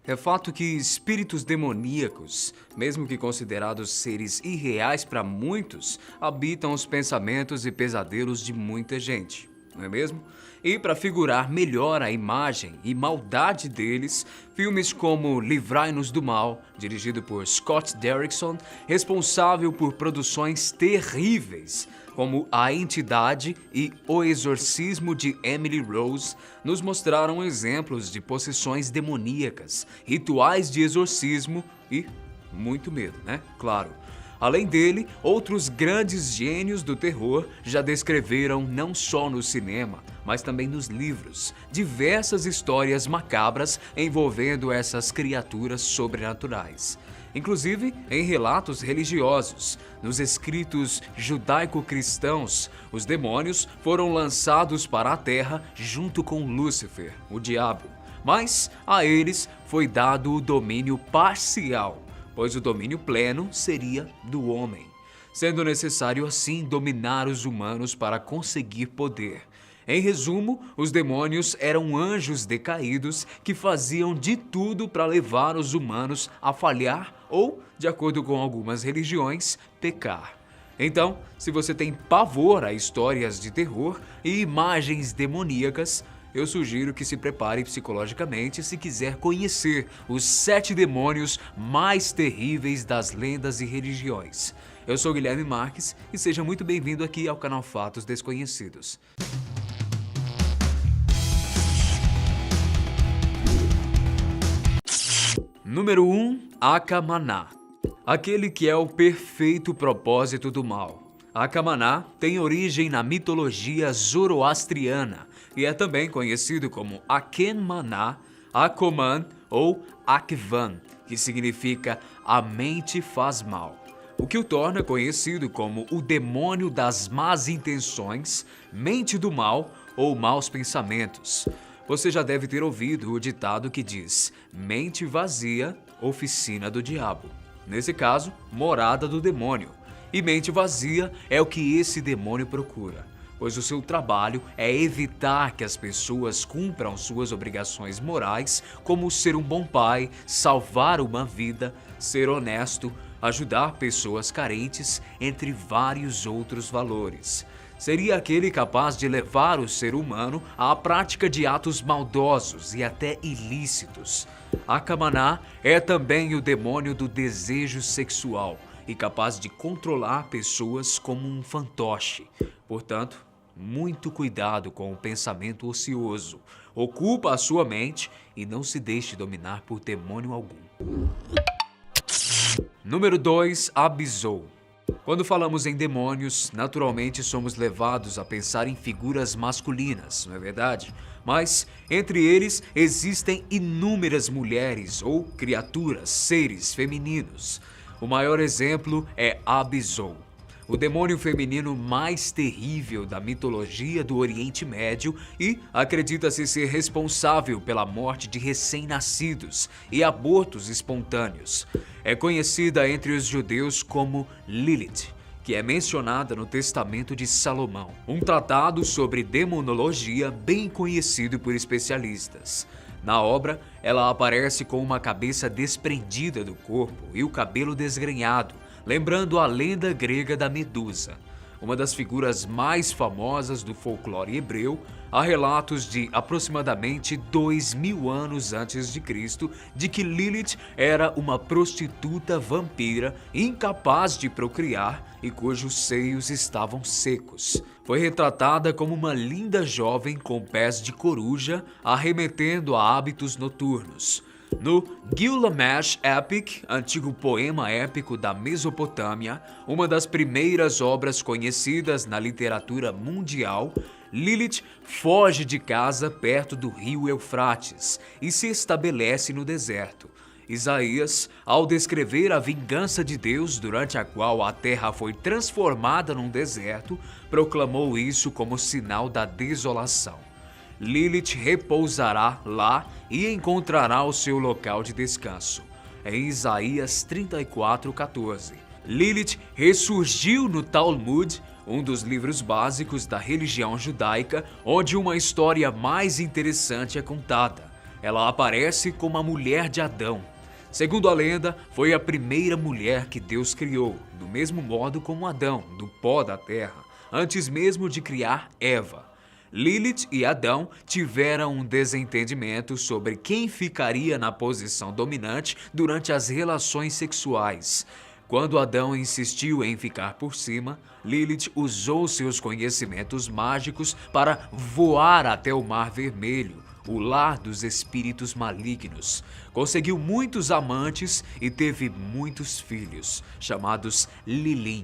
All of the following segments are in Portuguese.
É fato que espíritos demoníacos, mesmo que considerados seres irreais para muitos, habitam os pensamentos e pesadelos de muita gente, não é mesmo? E para figurar melhor a imagem e maldade deles, filmes como Livrai-nos do Mal, dirigido por Scott Derrickson, responsável por produções terríveis, como A Entidade e O Exorcismo de Emily Rose, nos mostraram exemplos de possessões demoníacas, rituais de exorcismo e muito medo, né? Claro. Além dele, outros grandes gênios do terror já descreveram não só no cinema, mas também nos livros, diversas histórias macabras envolvendo essas criaturas sobrenaturais. Inclusive em relatos religiosos. Nos escritos judaico-cristãos, os demônios foram lançados para a terra junto com Lúcifer, o diabo. Mas a eles foi dado o domínio parcial, pois o domínio pleno seria do homem, sendo necessário assim dominar os humanos para conseguir poder. Em resumo, os demônios eram anjos decaídos que faziam de tudo para levar os humanos a falhar ou, de acordo com algumas religiões, pecar. Então, se você tem pavor a histórias de terror e imagens demoníacas, eu sugiro que se prepare psicologicamente se quiser conhecer os 7 demônios mais terríveis das lendas e religiões. Eu sou Guilherme Marques e seja muito bem-vindo aqui ao canal Fatos Desconhecidos. Número 1. Akamaná. Aquele que é o perfeito propósito do mal. Akamaná tem origem na mitologia zoroastriana e é também conhecido como Akenmaná, Akoman ou Akvan, que significa a mente faz mal, o que o torna conhecido como o demônio das más intenções, mente do mal ou maus pensamentos. Você já deve ter ouvido o ditado que diz: mente vazia, oficina do diabo. Nesse caso, morada do demônio. E mente vazia é o que esse demônio procura, pois o seu trabalho é evitar que as pessoas cumpram suas obrigações morais, como ser um bom pai, salvar uma vida, ser honesto, ajudar pessoas carentes, entre vários outros valores. Seria aquele capaz de levar o ser humano à prática de atos maldosos e até ilícitos. Akamaná é também o demônio do desejo sexual e capaz de controlar pessoas como um fantoche. Portanto, muito cuidado com o pensamento ocioso. Ocupa a sua mente e não se deixe dominar por demônio algum. Número 2. Abizou. Quando falamos em demônios, naturalmente somos levados a pensar em figuras masculinas, não é verdade? Mas entre eles existem inúmeras mulheres ou criaturas, seres femininos. O maior exemplo é Abizou, o demônio feminino mais terrível da mitologia do Oriente Médio e acredita-se ser responsável pela morte de recém-nascidos e abortos espontâneos. É conhecida entre os judeus como Lilith, que é mencionada no Testamento de Salomão, um tratado sobre demonologia bem conhecido por especialistas. Na obra, ela aparece com uma cabeça desprendida do corpo e o cabelo desgrenhado, lembrando a lenda grega da Medusa. Uma das figuras mais famosas do folclore hebreu, há relatos de aproximadamente 2000 anos antes de Cristo de que Lilith era uma prostituta vampira incapaz de procriar e cujos seios estavam secos. Foi retratada como uma linda jovem com pés de coruja, arremetendo a hábitos noturnos. No Gilgamesh Epic, antigo poema épico da Mesopotâmia, uma das primeiras obras conhecidas na literatura mundial, Lilith foge de casa perto do rio Eufrates e se estabelece no deserto. Isaías, ao descrever a vingança de Deus durante a qual a terra foi transformada num deserto, proclamou isso como sinal da desolação. Lilith repousará lá e encontrará o seu local de descanso. Em Isaías 34:14. Lilith ressurgiu no Talmud, um dos livros básicos da religião judaica, onde uma história mais interessante é contada. ela aparece como a mulher de Adão. Segundo a lenda, foi a primeira mulher que Deus criou, do mesmo modo como Adão, do pó da terra, antes mesmo de criar Eva. Lilith e Adão tiveram um desentendimento sobre quem ficaria na posição dominante durante as relações sexuais. Quando Adão insistiu em ficar por cima, Lilith usou seus conhecimentos mágicos para voar até o Mar Vermelho, o lar dos espíritos malignos. Conseguiu muitos amantes e teve muitos filhos, chamados Lilim.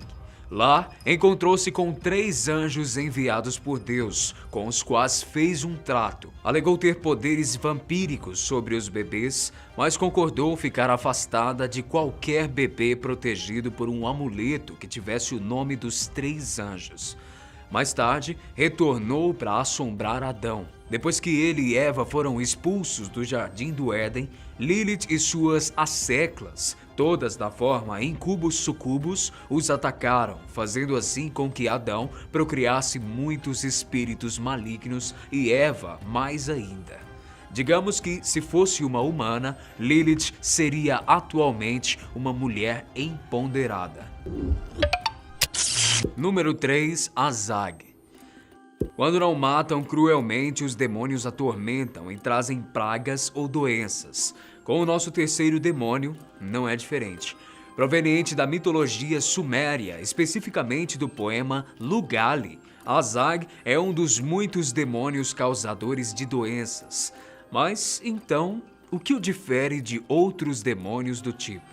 Lá, encontrou-se com 3 anjos enviados por Deus, com os quais fez um trato. Alegou ter poderes vampíricos sobre os bebês, mas concordou ficar afastada de qualquer bebê protegido por um amuleto que tivesse o nome dos 3 anjos. Mais tarde, retornou para assombrar Adão. Depois que ele e Eva foram expulsos do jardim do Éden, Lilith e suas asseclas, todas da forma incubus-sucubus, os atacaram, fazendo assim com que Adão procriasse muitos espíritos malignos e Eva mais ainda. Digamos que, se fosse uma humana, Lilith seria atualmente uma mulher empoderada. Número 3. Azag. Quando não matam cruelmente, os demônios atormentam e trazem pragas ou doenças. Com o nosso terceiro demônio, não é diferente. Proveniente da mitologia suméria, especificamente do poema Lugali, Azag é um dos muitos demônios causadores de doenças. Mas, então, o que o difere de outros demônios do tipo?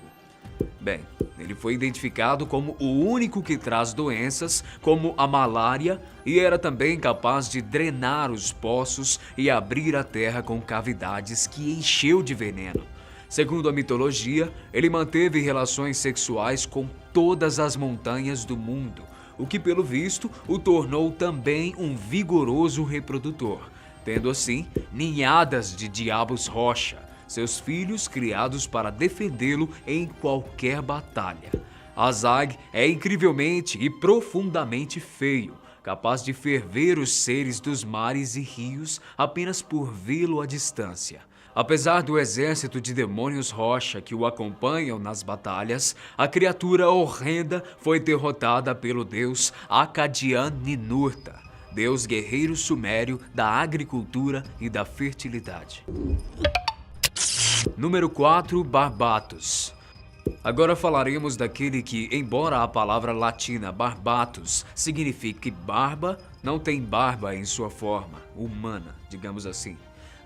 Bem, ele foi identificado como o único que traz doenças, como a malária, e era também capaz de drenar os poços e abrir a terra com cavidades que encheu de veneno. Segundo a mitologia, ele manteve relações sexuais com todas as montanhas do mundo, o que, pelo visto, o tornou também um vigoroso reprodutor, tendo assim ninhadas de diabos rocha, seus filhos criados para defendê-lo em qualquer batalha. Azag é incrivelmente e profundamente feio, capaz de ferver os seres dos mares e rios apenas por vê-lo à distância. Apesar do exército de demônios rocha que o acompanham nas batalhas, a criatura horrenda foi derrotada pelo deus Akkadian Ninurta, deus guerreiro sumério da agricultura e da fertilidade. Número 4. Barbatos. Agora falaremos daquele que, embora a palavra latina barbatus signifique barba, não tem barba em sua forma humana, digamos assim.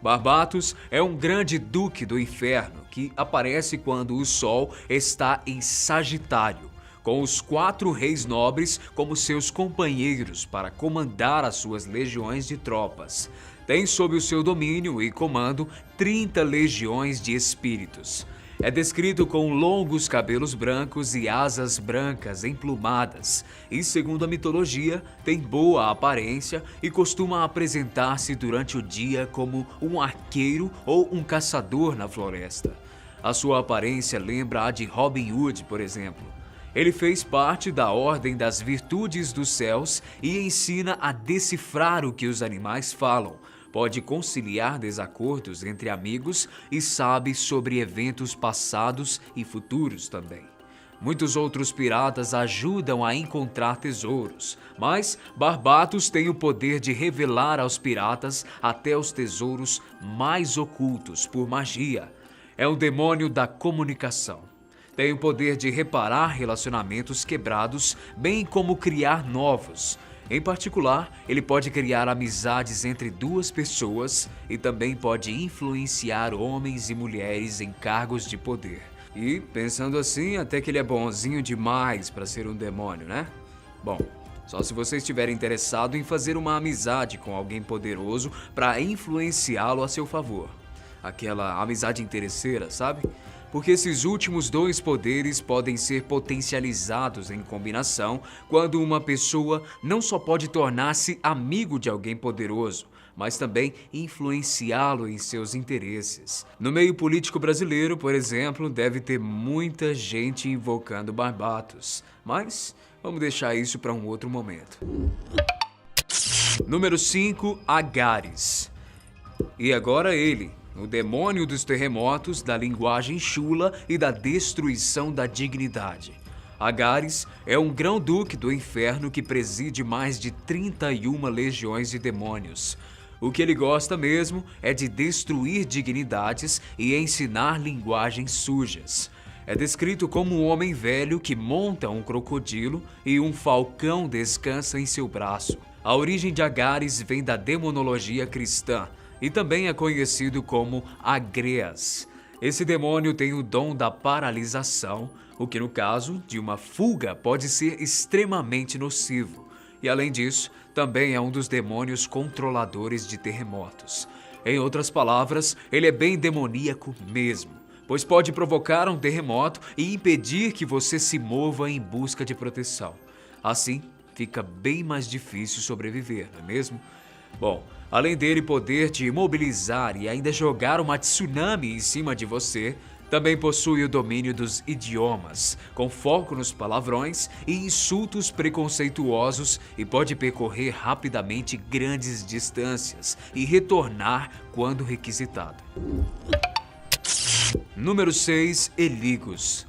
Barbatus é um grande duque do inferno que aparece quando o sol está em Sagitário, com os 4 reis nobres como seus companheiros para comandar as suas legiões de tropas. Tem sob o seu domínio e comando 30 legiões de espíritos. É descrito com longos cabelos brancos e asas brancas emplumadas, e, segundo a mitologia, tem boa aparência e costuma apresentar-se durante o dia como um arqueiro ou um caçador na floresta. A sua aparência lembra a de Robin Hood, por exemplo. Ele fez parte da Ordem das Virtudes dos Céus e ensina a decifrar o que os animais falam. Pode conciliar desacordos entre amigos e sabe sobre eventos passados e futuros também. Muitos outros piratas ajudam a encontrar tesouros, mas Barbatos tem o poder de revelar aos piratas até os tesouros mais ocultos por magia. É um demônio da comunicação. Tem o poder de reparar relacionamentos quebrados, bem como criar novos. Em particular, ele pode criar amizades entre 2 pessoas e também pode influenciar homens e mulheres em cargos de poder. E, pensando assim, até que ele é bonzinho demais para ser um demônio, né? Bom, só se você estiver interessado em fazer uma amizade com alguém poderoso para influenciá-lo a seu favor. Aquela amizade interesseira, sabe? Porque esses últimos 2 poderes podem ser potencializados em combinação quando uma pessoa não só pode tornar-se amigo de alguém poderoso, mas também influenciá-lo em seus interesses. No meio político brasileiro, por exemplo, deve ter muita gente invocando Barbatos, mas vamos deixar isso para um outro momento. Número 5. Agares. E agora ele, o demônio dos terremotos, da linguagem chula e da destruição da dignidade. Agares é um grão-duque do inferno que preside mais de 31 legiões de demônios. O que ele gosta mesmo é de destruir dignidades e ensinar linguagens sujas. É descrito como um homem velho que monta um crocodilo e um falcão descansa em seu braço. A origem de Agares vem da demonologia cristã e também é conhecido como Agreas. Esse demônio tem o dom da paralisação, o que no caso de uma fuga pode ser extremamente nocivo. E além disso, também é um dos demônios controladores de terremotos. Em outras palavras, ele é bem demoníaco mesmo, pois pode provocar um terremoto e impedir que você se mova em busca de proteção. Assim, fica bem mais difícil sobreviver, não é mesmo? Bom, além dele poder te imobilizar e ainda jogar uma tsunami em cima de você, também possui o domínio dos idiomas, com foco nos palavrões e insultos preconceituosos, e pode percorrer rapidamente grandes distâncias e retornar quando requisitado. Número 6. Eligos.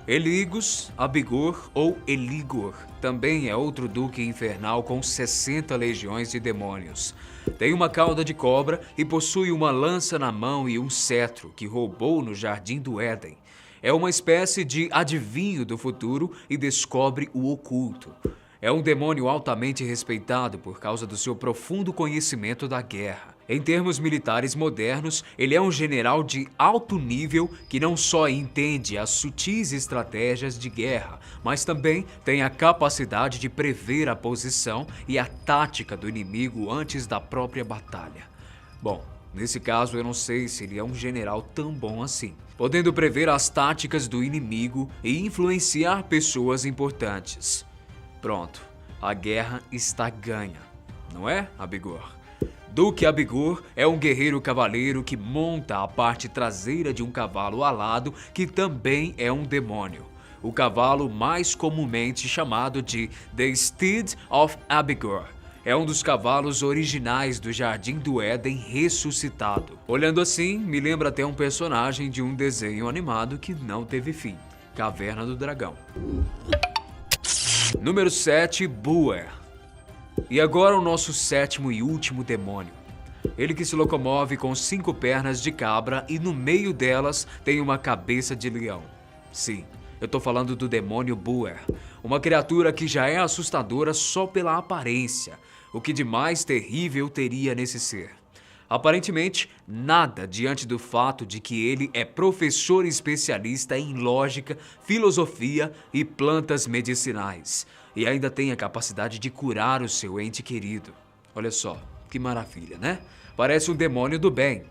Eligos, Abigor ou Eligor também é outro duque infernal com 60 legiões de demônios. Tem uma cauda de cobra e possui uma lança na mão e um cetro que roubou no Jardim do Éden. É uma espécie de adivinho do futuro e descobre o oculto. É um demônio altamente respeitado por causa do seu profundo conhecimento da guerra. Em termos militares modernos, ele é um general de alto nível que não só entende as sutis estratégias de guerra, mas também tem a capacidade de prever a posição e a tática do inimigo antes da própria batalha. Bom, nesse caso eu não sei se ele é um general tão bom assim, podendo prever as táticas do inimigo e influenciar pessoas importantes. Pronto, a guerra está ganha, não é, Abigor? Duque Abigor é um guerreiro cavaleiro que monta a parte traseira de um cavalo alado que também é um demônio. O cavalo mais comumente chamado de The Steed of Abigor. É um dos cavalos originais do Jardim do Éden ressuscitado. Olhando assim, me lembra até um personagem de um desenho animado que não teve fim, Caverna do Dragão. Número 7. Buer. E agora o nosso sétimo e último demônio. Ele que se locomove com 5 pernas de cabra e no meio delas tem uma cabeça de leão. Sim, eu tô falando do demônio Buer, uma criatura que já é assustadora só pela aparência. O que de mais terrível teria nesse ser? Aparentemente, nada diante do fato de que ele é professor especialista em lógica, filosofia e plantas medicinais. E ainda tem a capacidade de curar o seu ente querido. Olha só, que maravilha, né? Parece um demônio do bem.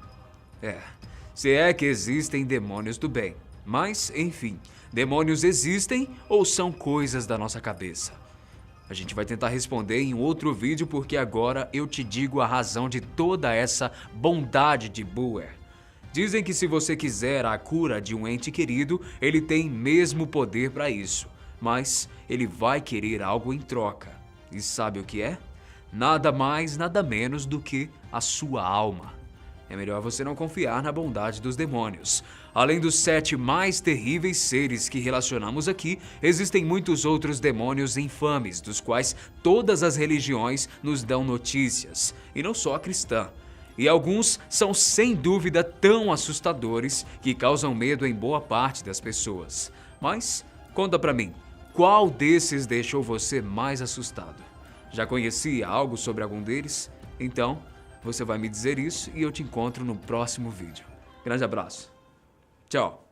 Se é que existem demônios do bem. Mas, enfim, demônios existem ou são coisas da nossa cabeça? A gente vai tentar responder em outro vídeo porque agora eu te digo a razão de toda essa bondade de Buer. Dizem que se você quiser a cura de um ente querido, ele tem mesmo poder para isso. Mas ele vai querer algo em troca. E sabe o que é? Nada mais, nada menos do que a sua alma. É melhor você não confiar na bondade dos demônios. Além dos 7 mais terríveis seres que relacionamos aqui, existem muitos outros demônios infames, dos quais todas as religiões nos dão notícias, e não só a cristã. E alguns são sem dúvida tão assustadores que causam medo em boa parte das pessoas. Mas, conta pra mim, qual desses deixou você mais assustado? Já conhecia algo sobre algum deles? Então, você vai me dizer isso e eu te encontro no próximo vídeo. Grande abraço. Tchau.